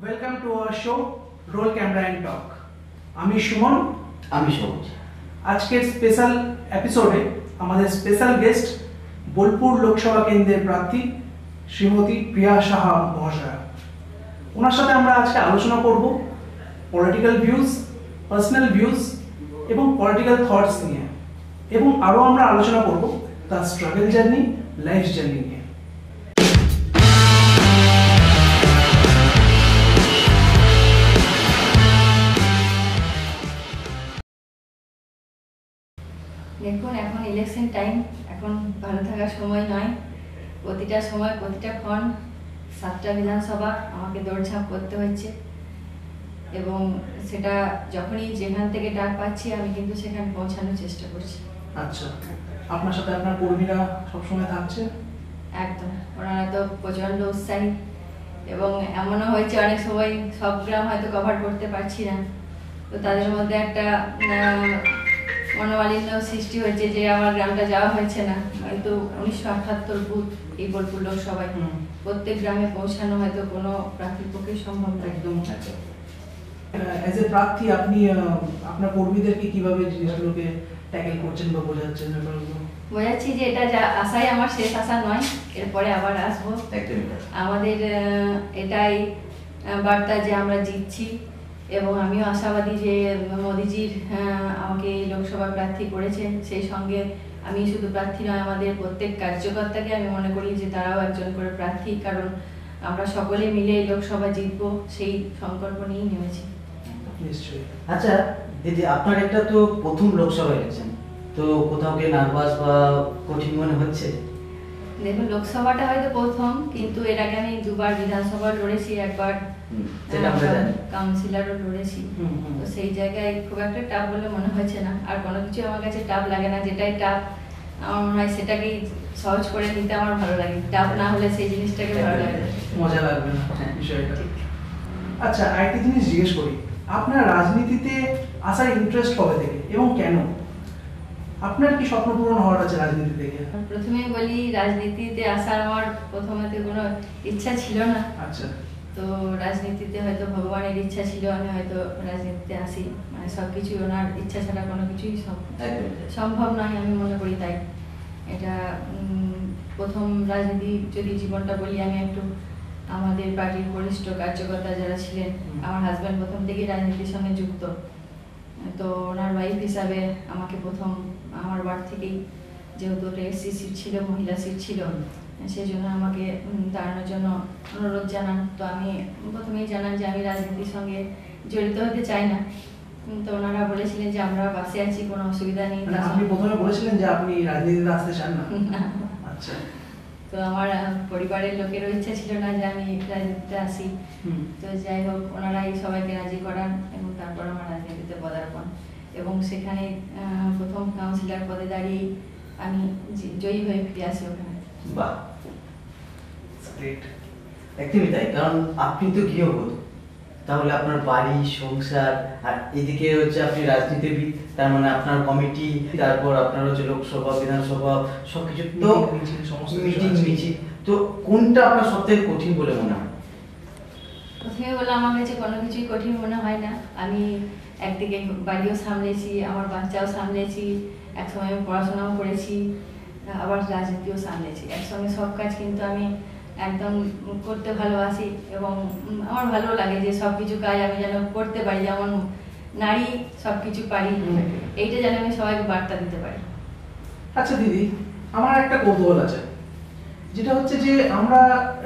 Welcome to our show roll camera and talk. আমি সুমন, আমি সবুজ। আজকের স্পেশাল এপিসোডে আমাদের স্পেশাল গেস্ট বোলপুর লোকসভা কেন্দ্রের প্রার্থী শ্রীমতী প্রিয়া সাহা মহাশয়া। ওনার সাথে আমরা আজকে আলোচনা করব পলিটিক্যাল ভিউজ, পার্সোনাল ভিউজ এবং পলিটিক্যাল থটস নিয়ে, এবং আরও আমরা আলোচনা করব তার স্ট্রাগল জার্নি, লাইফ জার্নি নিয়ে। দেখুন, এখন ইলেকশন টাইম, এখন ভালো থাকার সময় নয়। প্রতিটা সময়, প্রতিটা ক্ষণ 7টা বিধানসভা আমাকে দৌড়ঝাঁপ করতে হচ্ছে, এবং সেটা যখনই যেখান থেকে ডাক পাচ্ছি আমি কিন্তু সেখানে পৌঁছানোর চেষ্টা করছি। আচ্ছা, আপনার সাথে আপনার কর্মীরা সবসময় থাকছে? একদম, ওনারা তো প্রচণ্ড উৎসাহী, এবং এমনও হয়েছে অনেক সময় সব গ্রাম হয়তো কভার করতে পারছি না, তো তাদের মধ্যে একটা মনোমালিন্য সৃষ্টি হয়েছে যে আমার গ্রামটা যাওয়া হয়েছে না, কিন্তু 1978 বুথ এই বোলপুর লোকসভায় প্রত্যেক গ্রামে পৌঁছানো হয়তো কোনো প্রার্থীর পক্ষে সম্ভব না। একদম। অ্যাজ এ প্রার্থী আপনি আপনার কর্মীদেরকে কিভাবে জিনিসগুলোকে ট্যাকেল করছেন বা বোঝাচ্ছেন? বোঝাচ্ছি যে এটা যা আশাই আমার শেষ আশা নয়, এরপরে আবার আসবো। আমাদের এটাই বার্তা যে আমরা জিতছি, এবং আমিও আশাবাদী যে মোদিজির আমাকে লোকসভা প্রার্থী করেছেন, সেই সঙ্গে আমি শুধু প্রার্থী নয়, আমাদের প্রত্যেক কার্যকর্তাকে আমি মনে করি যে তারাও একজন করে প্রার্থী, কারণ আমরা সকলে মিলে লোকসভা জিতবো সেই সংকল্প নিয়েই নেমেছি। নিশ্চয়ই। আচ্ছা দিদি, আপনার একটা তো প্রথম লোকসভা ইলেকশন, তো কোথাও কি নার্ভাস বা কঠিন মনে হচ্ছে? দেখুন, লোকসভাটা হয়তো প্রথম, কিন্তু এর আগে আমি 2বার বিধানসভা লড়েছি, একবার কাউন্সিলরও লড়েছি, তো সেই জায়গায় খুব একটা টাফ বলে মনে হয়েছে না। আর কোনো কিছু আমার কাছে টাফ লাগে না, যেটাই টাফ আমার মনে হয় সেটাকেই সহজ করে নিতে আমার ভালো লাগে। টাফ না হলে সেই জিনিসটাকে ভালো লাগে না, মজা লাগবে না বিষয়টা। আচ্ছা, আরেকটা জিনিস জিজ্ঞেস করি, আপনার রাজনীতিতে আসার ইন্টারেস্ট কবে থেকে এবং কেন? আপনার কি স্বপ্ন পূরণ হওয়ার আছে রাজনীতি থেকে? প্রথমেই বলি, রাজনীতিতে আসার আমার প্রথমে কোনো ইচ্ছা ছিল না। আচ্ছা। তো রাজনীতিতে হয়তো ভগবানের ইচ্ছা ছিল আমি হয়তো রাজনীতিতে আসি, মানে সবকিছু ওনার ইচ্ছা ছাড়া কোনো কিছুই সম্ভব নয় আমি মনে করি। তাই এটা প্রথম রাজনীতি যদি জীবনটা বলি, আমি একটু আমাদের পার্টির বরিষ্ঠ কার্যকর্তা যারা ছিলেন, আমার হাজব্যান্ড প্রথম থেকেই রাজনীতির সঙ্গে যুক্ত, তো ওনার ওয়াইফ হিসাবে আমাকে প্রথম আমার ওয়ার্ড থেকেই, যেহেতু ওটা এসসি সিট ছিল, মহিলা সিট ছিল, সেই জন্য আমাকে দাঁড়ানোর জন্য অনুরোধ জানান। তো আমি প্রথমেই জানান যে আমি রাজনীতির সঙ্গে জড়িত হতে চাই না, তো ওনারা বলেছিলেন যে আমরা পাশে আছি, কোনো অসুবিধা নেই। আপনি প্রথমে বলেছিলেন যে আপনি রাজনীতিতে আসতে চান না? আচ্ছা। তো আমার পরিবারের লোকেরও ইচ্ছা ছিল না যে আমি রাজনীতিতে আসি, তো যাই হোক ওনারাই সবাইকে রাজি করান, এবং তারপর আমার রাজনীতিতে পদার্পণ, এবং সেখানে প্রথম কাউন্সিলর পদে দাঁড়িয়ে আমি জয়ী হয়ে ফিরে আসি ওখানে। বাহ, একদমই তাই। কারণ আপনি তো গৃহবধূ, তাহলে আপনার বাড়ি সংসার, আর এদিকে হচ্ছে আপনি রাজনীতিবিদ, তার মানে আপনার কমিটি, তারপর আপনার হচ্ছে লোকসভা, বিধানসভা, সবকিছু তো মিটিং মিছিল, তো কোনটা আপনার সবথেকে কঠিন বলে মনে হয়? প্রথমে বলে আমার কাছে কোনো কিছুই কঠিন মনে হয় না। আমি একদিকে বাড়িও সামলেছি, আমার বাচ্চাও সামলেছি, একসময় আমি পড়াশোনাও করেছি, আবার রাজনীতিও সামলেছি, একসঙ্গে সব কাজ কিন্তু আমি একদম করতে ভালোবাসি, এবং আমার ভালো লাগে যে সব কিছু কাজ আমি যেন করতে পারি, যেমন নারী সব কিছু পারি, এইটা যেন আমি সবাইকে বার্তা দিতে পারি। আচ্ছা দিদি, আমার একটা কৌতূহল আছে, যেটা হচ্ছে যে আমরা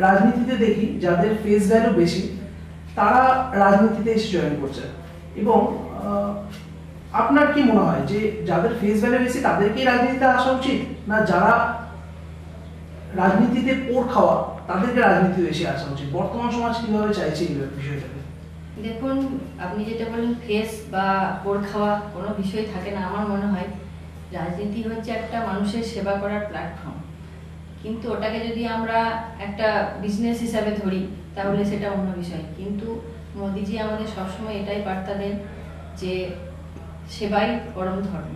রাজনীতিতে দেখি যাদের ফেস ভ্যালু বেশি তারা রাজনীতিতে এসে জয়েন করছে, এবং আপনার কি মনে হয় যে যাদের ফেস ভ্যালু বেশি তাদেরকেই রাজনীতিতে আসা উচিত, না যারা রাজনীতিতে পোর খাওয়া তাদেরকে রাজনীতিতে বেশি আসা উচিত? বর্তমান সমাজ কিভাবে চাইছে এই বিষয়টাকে? দেখুন, আপনি যেটা বলেন ফেস বা পোর খাওয়া কোনো বিষয় থাকে না। আমার মনে হয় রাজনীতি হচ্ছে একটা মানুষের সেবা করার প্ল্যাটফর্ম, কিন্তু ওটাকে যদি আমরা একটা বিজনেস হিসাবে ধরি তাহলে সেটা অন্য বিষয়। কিন্তু মোদিজি আমাদের সবসময় এটাই বার্তা দেন যে সেবাই পরম ধর্ম,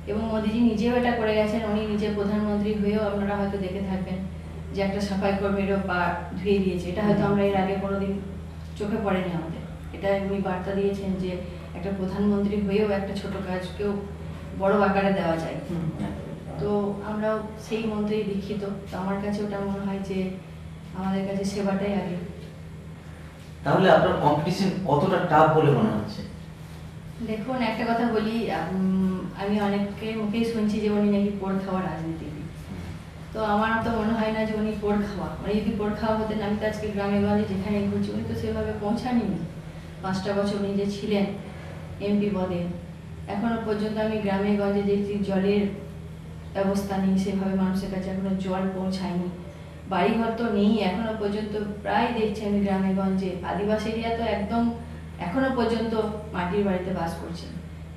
এবং মোদিজি নিজেও এটা করে গেছেন। উনি নিজে প্রধানমন্ত্রী হয়েও আপনারা হয়তো দেখে থাকবেন যে একটা সাফাই কর্মীরও পা ধুয়ে দিয়েছে, এটা হয়তো আমরা এর আগে কোনোদিন চোখে পড়েনি আমাদের। এটা উনি বার্তা দিয়েছেন যে একটা প্রধানমন্ত্রী হয়েও একটা ছোট কাজকেও বড় আকারে দেওয়া যায়। তো আমরাও সেই মন্ত্রেই দীক্ষিত। তো আমার কাছে ওটা মনে হয় যে আমাদের কাছে সেবাটাই আগে। তাহলে আপনার কম্পিটিশন কতটা টাফ বলে মনে হচ্ছে? দেখুন, একটা কথা বলি, আমি অনেকের মুখেই শুনছি যে উনি নাকি পোড় খাওয়া রাজনীতিবিদ। তো আমার তো মনে হয় না যে উনি পোড় খাওয়া। উনি যদি পোড় খাওয়া হতেন, আমি তো আজকে গ্রামে গঞ্জে যেখানে ঘুরছি, উনি তো সেভাবে পৌঁছাননি। 5টা বছর উনি যে ছিলেন এমপি পদে, এখনো পর্যন্ত আমি গ্রামে গঞ্জে দেখছি জলের ব্যবস্থা নেই, সেভাবে মানুষের কাছে এখনো জল পৌঁছায়নি। বাড়িঘর তো নেই এখনো পর্যন্ত, প্রায় দেখছি আমি গ্রামে গঞ্জে। আদিবাসী এরিয়া তো একদম এখনো পর্যন্ত মাটির বাড়িতে বাস করছে।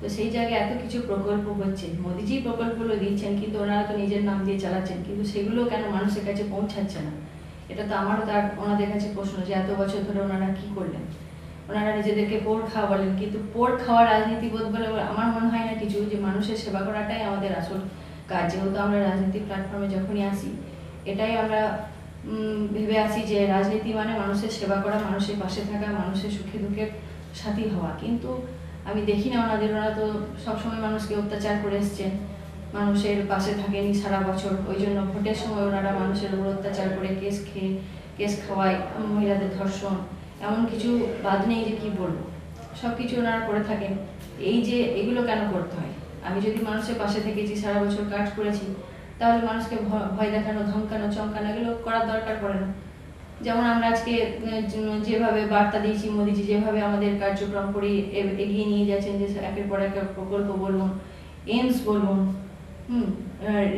তো সেই জায়গায় এত কিছু প্রকল্প হচ্ছে, মোদিজি প্রকল্পগুলো দিচ্ছেন, কিন্তু ওনারা তো নিজের নাম দিয়ে চালাচ্ছেন, কিন্তু সেগুলো কেন মানুষের কাছে পৌঁছাচ্ছে না? এটা তো আমারও তার ওনাদের কাছে প্রশ্ন যে এত বছর ধরে ওনারা কি করলেন? ওনারা নিজেদেরকে পোড় খাওয়া বলেন, কিন্তু পোড় খাওয়া রাজনীতিবোধ বলে আমার মনে হয় না কিছু, যে মানুষের সেবা করাটাই আমাদের আসল কাজ। যেহেতু আমরা রাজনীতি প্ল্যাটফর্মে যখনই আসি, এটাই আমরা ভেবে আসি যে রাজনীতি মানে মানুষের সেবা করা, মানুষের পাশে থাকা, মানুষের সুখে দুঃখের সাথী হওয়া। কিন্তু আমি দেখি না ওনারা তো সবসময় মানুষকে অত্যাচার করে এসছেন, মানুষের পাশে থাকেনি সারা বছর। ওই জন্য ভোটের সময় ওনারা মানুষের উপর অত্যাচার করে কেস খাওয়ায়, মহিলাদের ধর্ষণ, এমন কিছু বাদ নেই যে কি বলবো, সব কিছু ওনারা করে থাকেন। এই যে এগুলো কেন করতে হয়? আমি যদি মানুষের পাশে থেকেছি, সারা বছর কাজ করেছি, তাহলে মানুষকে ভয় দেখানো, ধমকানো, চমকানো এগুলো করার দরকার পড়ে না। যেমন আমরা আজকে যেভাবে বার্তা দিয়েছি, মোদিজি যেভাবে আমাদের কার্যক্রম করে এগিয়ে নিয়ে যাচ্ছেন, যে একের পর এক প্রকল্প বলুন, এইমস বলুন,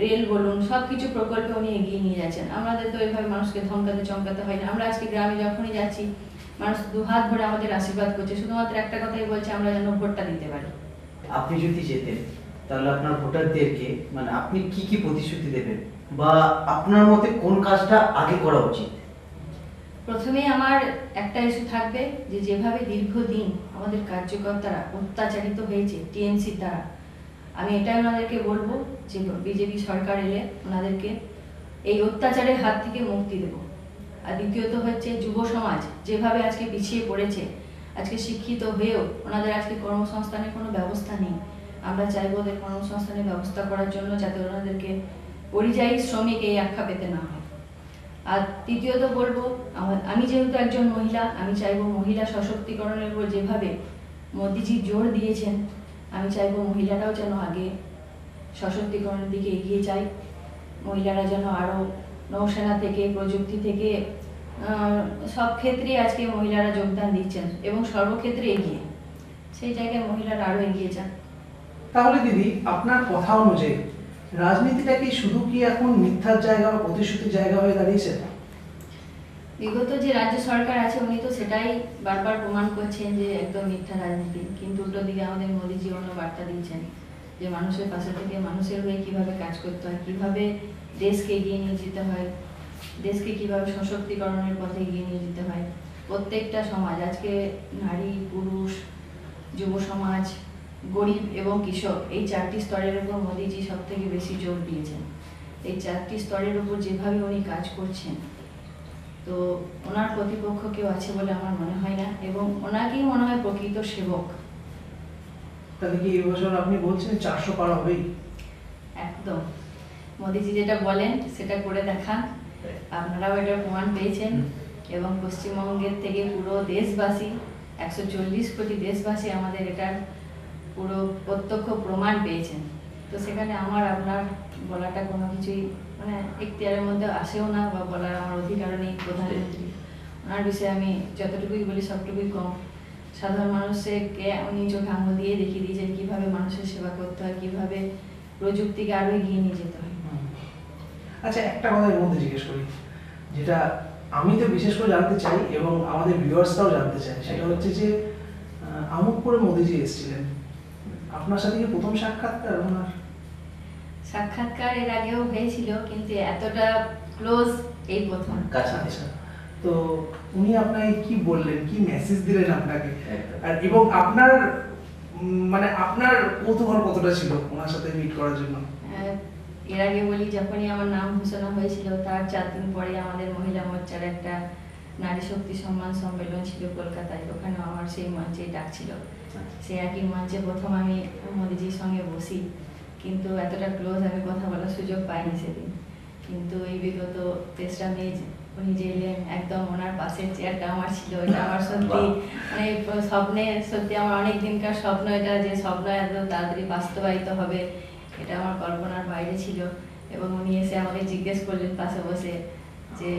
রেল বলুন, সব কিছু প্রকল্পে উনি এগিয়ে নিয়ে যাচ্ছেন। আমাদের তো এইভাবে মানুষকে ধমকাতে চমকাতে হয় না। আমরা আজকে গ্রামে যখনই যাচ্ছি, মানুষ 2 হাত ভরে আমাদের আশীর্বাদ করছে, শুধুমাত্র একটা কথাই বলছে, আমরা যেন ভোটটা দিতে পারি। আপনি যদি যেতেন, তাহলে আপনার ভোটারদেরকে মানে আপনি কি কি প্রতিশ্রুতি দেবেন, বা আপনার মতে কোন কাজটা আগে করা উচিত? প্রথমেই আমার একটা ইস্যু থাকবে যে যেভাবে দীর্ঘদিন আমাদের কার্যকর্তারা অত্যাচারিত হয়েছে টিএমসির দ্বারা, আমি এটাই ওনাদেরকে বলবো যে বিজেপি সরকার এলে ওনাদেরকে এই অত্যাচারের হাত থেকে মুক্তি দেব। আর দ্বিতীয়ত হচ্ছে যুব সমাজ যেভাবে আজকে পিছিয়ে পড়েছে, আজকে শিক্ষিত হয়েও ওনাদের আজকে কর্মসংস্থানের কোনো ব্যবস্থা নেই। আমরা চাইবো ওদের কর্মসংস্থানের ব্যবস্থা করার জন্য, যাতে ওনাদেরকে পরিযায়ী শ্রমিক এই আখ্যা পেতে না হয়। আর তৃতীয়ত বলবো, আমি যেহেতু একজন মহিলা, আমি চাইবো মহিলা সশক্তিকরণের উপর যেভাবে মোদিজি জোর দিয়েছেন, আমি চাইবো মহিলারাও যেন আগে সশক্তিকরণের দিকে এগিয়ে যায়। মহিলারা যেন আরও নৌসেনা থেকে, প্রযুক্তি থেকে, সব ক্ষেত্রেই আজকে মহিলারা যোগদান দিচ্ছেন এবং সর্বক্ষেত্রে এগিয়ে, সেই জায়গায় মহিলারা আরও এগিয়ে যান। তাহলে দিদি, আপনার কথা অনুযায়ী রাজনীতিটা কি শুধু কি এখন মিথ্যার জায়গা বা প্রতিশ্রুতির জায়গা হয়ে দাঁড়িয়েছে? বিগত যে রাজ্য সরকার আছে উনি তো সেটাই বারবার প্রমাণ করছেন যে একদম মিথ্যা রাজনীতি, কিন্তু উল্টো দিকে আমাদের মোদিজি অন্য বার্তা দিচ্ছেন যে মানুষের পাশে থেকে মানুষের হয়ে কিভাবে কাজ করতে হয়, কিভাবে দেশকে এগিয়ে নিয়ে যেতে হয়, দেশকে কিভাবে সশক্তিকরণের পথে এগিয়ে নিয়ে যেতে হয়। প্রত্যেকটা সমাজ, আজকে নারী, পুরুষ, যুব সমাজ, গরিব এবং কৃষক, এই 4টি স্তরের উপর মোদিজি সব থেকে বেশি জোর দিয়েছেন। এই 4টি স্তরের উপর যেভাবে উনি কাজ করছেন, তো ওনার প্রতিপক্ষ কেউ আছে বলে আমার মনে হয় না, এবং ওনাকেই মনে হয় প্রকৃত সেবক। তাহলে কি এবছর আপনি বলছেন 400 পার হবেই? একদম, মোদিজি যেটা বলেন সেটা করে দেখান, আপনারাও এটা প্রমাণ পেয়েছেন। এবং পশ্চিমবঙ্গের থেকে পুরো দেশবাসী, 140 কোটি দেশবাসী আমাদের এটার পুরো প্রত্যক্ষ প্রমাণ পেয়েছেন। তো সেখানে আমার আপনার বলাটা কোনো কিছুই মানে এখতিয়ারের মধ্যে আসেও না, বা বলার আমার অধিকারও নেই। প্রধানমন্ত্রী, ওনার বিষয়ে আমি যতটুকুই বলি সবটুকুই কম। সাধারণ মানুষকে উনি চোখে আঙুল দিয়ে দেখিয়ে দিয়েছেন কীভাবে মানুষের সেবা করতে হয়, কীভাবে প্রযুক্তিকে আরও এগিয়ে নিয়ে যেতে হয়। আচ্ছা, একটা কথা এর মধ্যে জিজ্ঞেস করি, যেটা আমি তো বিশেষ করে জানতে চাই এবং আমাদের ভিউয়ার্সরাও জানতে চায়, সেটা হচ্ছে যে আমোদপুরে মোদিজি এসেছিলেন, আপনার সাথে কি প্রথম সাক্ষাৎকার ওনার? সাক্ষাৎকার এর আগেও হয়েছিল, কিন্তু এতটা ক্লোজ এই প্রথম। আচ্ছা, তো উনি আপনাকে কি বললেন, কি মেসেজ দিলেন আপনাকে, আর এবং আপনার মানে আপনার কৌতূহল কতটা ছিল ওনার সাথে মিট করার জন্য? এর আগে বলি, যখনই আমার নাম ঘোষণা হয়েছিল তার 4 দিন পরে আমাদের মহিলা মোর্চার একটা নারী শক্তি সম্মান সম্মেলন ছিল কলকাতায়, ওখানেও আমার সেই মঞ্চে ডাকছিল। সে একই মঞ্চে প্রথম আমি মোদিজির সঙ্গে বসি, কিন্তু এতটা ক্লোজ আমি কথা বলার সুযোগ পাইনি সেদিন। কিন্তু এই বিগত 3রা মে উনি যে এলেন, একদম ওনার পাশের চেয়ারটা আমার ছিল, এটা আমার সত্যি মানে স্বপ্নে, সত্যি আমার অনেক দিনকার স্বপ্ন এটা, যে স্বপ্ন এত তাড়াতাড়ি বাস্তবায়িত হবে এটা আমার কল্পনার বাইরে ছিল। এবং উনি এসে আমাকে জিজ্ঞেস করলেন পাশে বসে যে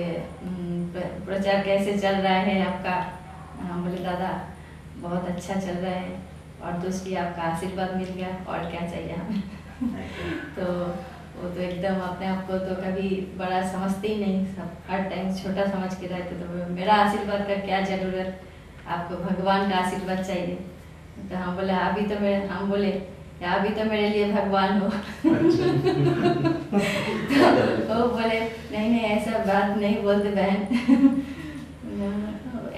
प्रचार कैसे चल रहा है आपका। हम बोले दादा बहुत अच्छा चल रहा है और दूसरी आपका आशीर्वाद मिल गया, और क्या चाहिए हमें। तो वो तो एकदम अपने आप को तो कभी बड़ा समझते ही नहीं, सब हर टाइम छोटा समझ के रहते। तो मेरा आशीर्वाद का क्या जरूरत, आपको भगवान का आशीर्वाद चाहिए। तो हम बोले हम बोले अभी तो मेरे लिए भगवान हो। तो बोले नहीं ऐसा बात नहीं बोलते बहन।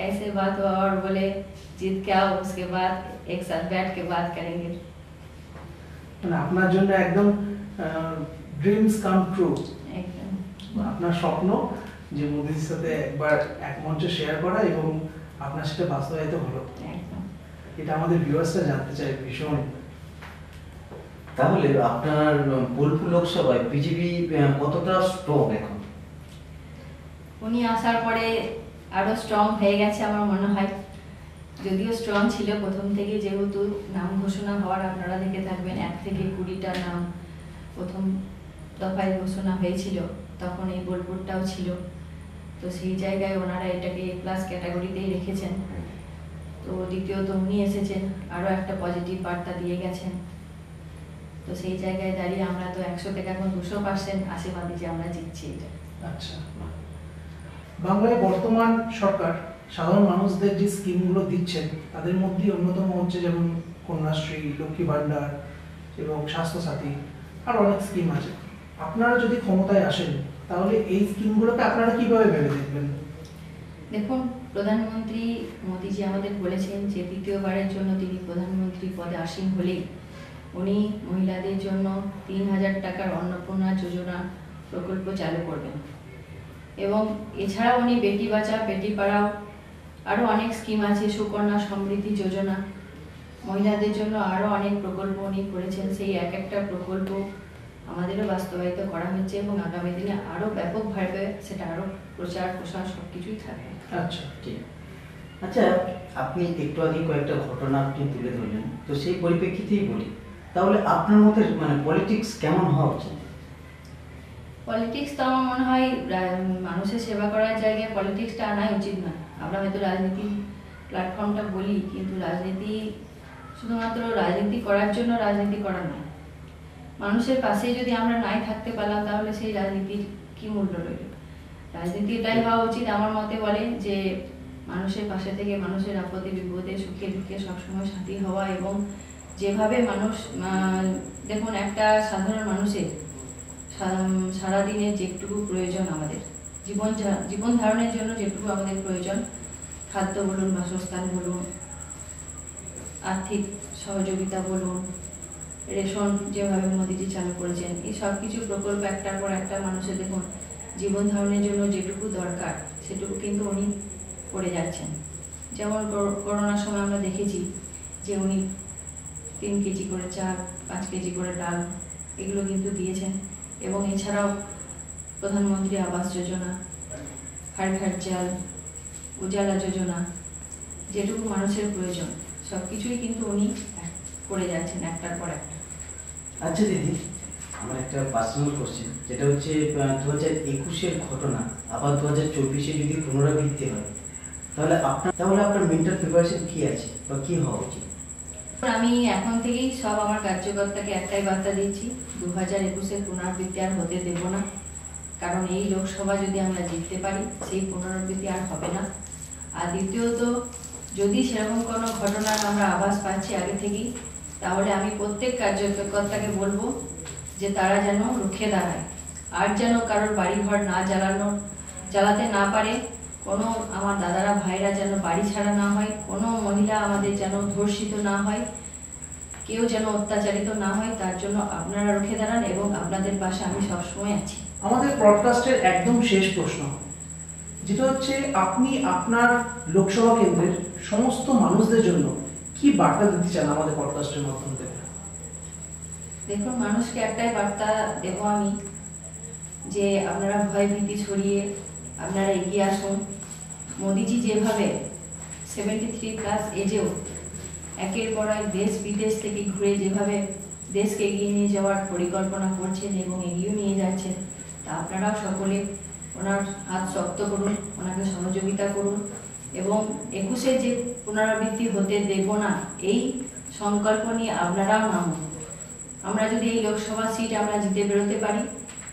ऐसे बात हुआ, और बोले जीत के आओ, उसके बाद एक साथ बैठ के बात करेंगे। মানে আপনার জন্য একদম ড্রিমস কাম ট্রু, एकदम আপনার স্বপ্ন যে মোদির সাথে একবার এক মঞ্চে শেয়ার করা এবং আপনার সেটা বাস্তবায়িত হলো, एकदम। এটা আমাদের ভিউয়ার্সরা জানতে চায় ভীষণ। তাহলে আপনার বোলপুর লোকসভায় বিজেপি কতটা স্ট্রং এখন? উনি আসার পরে আরো স্ট্রং হয়ে গেছে আমার মনে হয়। যদিও স্ট্রং ছিল প্রথম থেকে, যেহেতু নাম ঘোষণা হওয়ার আপনারা দেখে থাকবেন 1 থেকে 20টা নাম প্রথম দফায় ঘোষণা হয়েছিল, তখন এই বোলপুরটাও ছিল। তো সেই জায়গায় ওনারা এটাকে প্লাস ক্যাটাগরিতেই রেখেছেন। তো দ্বিতীয়ত উনি এসেছেন, আরো একটা পজিটিভ বার্তা দিয়ে গেছেন। তো সেই জায়গায় দাঁড়িয়ে আমরা তো 100 থেকে এখন 200% আশীর্বাদী যে আমরা জিতছি এটা। আচ্ছা, বাংলায় বর্তমান সরকার সাধারণ মানুষদের যে স্কিমগুলো দিচ্ছেন তাদের মধ্যে অন্যতম হচ্ছে যেমন কন্যাশ্রী, লক্ষ্মী ভান্ডার এবং স্বাস্থ্যসাথী, আর অনেক স্কিম আছে। আপনারা যদি ক্ষমতায় আসেন তাহলে এই স্কিমগুলোকে আপনারা কিভাবে ভেবে দেখবেন? দেখুন, প্রধানমন্ত্রী মোদিজি আমাদের বলেছেন যে 3য়বারের জন্য তিনি প্রধানমন্ত্রী পদে আসীন হলেই উনি মহিলাদের জন্য 3000 টাকার অন্নপূর্ণা যোজনা প্রকল্প চালু করবেন। এবং এছাড়াও উনি বেটি বাঁচাও বেটি পড়াও আরও অনেক স্কিম আছে, সুকন্যা সমৃদ্ধি যোজনা, মহিলাদের জন্য আরও অনেক প্রকল্প উনি করেছেন। সেই এক একটা প্রকল্প আমাদেরও বাস্তবায়িত করা হচ্ছে এবং আগামী দিনে আরও ব্যাপকভাবে সেটা আরও প্রচার প্রসার সব কিছুই থাকবে। আচ্ছা, ঠিক। আচ্ছা, আপনি একটু আগে কয়েকটা ঘটনা আপনি তুলে ধরলেন, তো সেই পরিপ্রেক্ষিতেই বলি, তাহলে আপনার মতে মানে পলিটিক্স কেমন হওয়া উচিত? পলিটিক্স তো আমার মনে হয় মানুষের সেবা করার জায়গায় পলিটিক্সটা আনাই উচিত না। আমরা হয়তো রাজনীতির প্ল্যাটফর্মটা বলি, কিন্তু রাজনীতি শুধুমাত্র রাজনীতি করার জন্য রাজনীতি করা নয়। মানুষের পাশে যদি আমরা নাই থাকতে পারলাম তাহলে সেই রাজনীতির কি মূল্য রইল? রাজনীতি এটাই হওয়া উচিত আমার মতে বলে যে মানুষের পাশে থেকে মানুষের আপদে বিপদে সুখে দুঃখে সবসময় সাথী হওয়া। এবং যেভাবে মানুষ দেখুন, একটা সাধারণ মানুষের সারাদিনে যেটুকু প্রয়োজন আমাদের জীবন ধারণের জন্য, যেটুকু আমাদের প্রয়োজন, খাদ্য বলুন, বাসস্থান বলুন, আর্থিক সহযোগিতা বলুন, রেশন যেভাবে মোদিজি চালু করেছেন, এই সব কিছু প্রকল্প একটার পর একটা মানুষের দেখুন জীবন ধারণের জন্য যেটুকু দরকার সেটুকু কিন্তু উনি করে যাচ্ছেন। যেমন করোনার সময় আমরা দেখেছি যে উনি 3 কেজি করে চাল, 5 কেজি করে ডাল এগুলো কিন্তু দিয়েছেন। এবং এছাড়াও প্রধানমন্ত্রী আবাস যোজনা, হর ঘর জল, উজালা যোজনা, যেটুকু মানুষের প্রয়োজন সব কিছুই কিন্তু উনি করে যাচ্ছেন একটার পর একটা। আচ্ছা দিদি, আমার একটা পার্সোনাল কোশ্চেন, যেটা হচ্ছে 2021-এর ঘটনা আবার 2024-এ যদি পুনরাবৃত্তি হয় তাহলে আপনার মেন্টাল প্রিপারেশন কি আছে বা কি হওয়া উচিত? আমি এখন থেকেই সব আমার কার্যকর্তাকে একটাই বার্তা দিচ্ছি, 2021-এর পুনরাবৃত্তি আর হতে দেব না। কারণ এই লোকসভা যদি আমরা জিততে পারি সেই পুনরাবৃত্তি আর হবে না। আর দ্বিতীয়ত, যদি সেরকম কোনো ঘটনার আমরা আভাস পাচ্ছি আগে থেকেই, তাহলে আমি প্রত্যেক কার্যকর্তাকে বলবো যে তারা যেন রুখে দাঁড়ায়, আর যেন কারোর বাড়িঘর না জ্বালাতে না পারে, কোনো আমার দাদারা ভাইরা যেন বাড়ি ছাড়া না হয়, কোনো মহিলা আমাদের যেন ধর্ষিত না হয়, কেউ যেন অত্যাচারিত না হয়, তার জন্য আপনারা রুখে দাঁড়ান এবং আপনাদের পাশে আমি সবসময় আছি। আমাদের পডকাস্টের একদম শেষ প্রশ্ন, যেটা হচ্ছে আপনি আপনার লোকসভা কেন্দ্রের সমস্ত মানুষদের জন্য কি বার্তা দিতে চান আমাদের পডকাস্টের মাধ্যমে? দেখুন, মানুষকে একটাই বার্তা দেব আমি, যে আপনারা ভয় ভীতি ছড়িয়ে আপনারা এগিয়ে আসুন। মোদিজি যেভাবে 73+ এজেও একের পর এক দেশ বিদেশ থেকে ঘুরে যেভাবে দেশকে এগিয়ে নিয়ে যাওয়ার পরিকল্পনা করছেন এবং এগিয়ে নিয়ে যাচ্ছেন, তা আপনারাও সকলে ওনার হাত শক্ত করুন, ওনাকে সহযোগিতা করুন এবং 21-এ যে পুনরাবৃত্তি হতে দেব না, এই সংকল্প নিয়ে আপনারাও নামুন। আমরা যদি এই লোকসভা সিট আমরা জিতে বেরোতে পারি,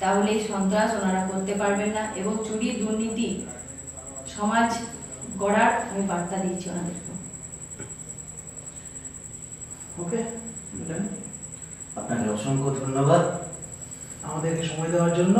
তাহলে এই সন্ত্রাস ওনারা করতে পারবেন না এবং চুরি দুর্নীতি সমাজ গড়ার আমি বার্তা দিচ্ছি ওনাদেরকে। ওকে, আপনাকে অসংখ্য ধন্যবাদ আমাদেরকে সময় দেওয়ার জন্য।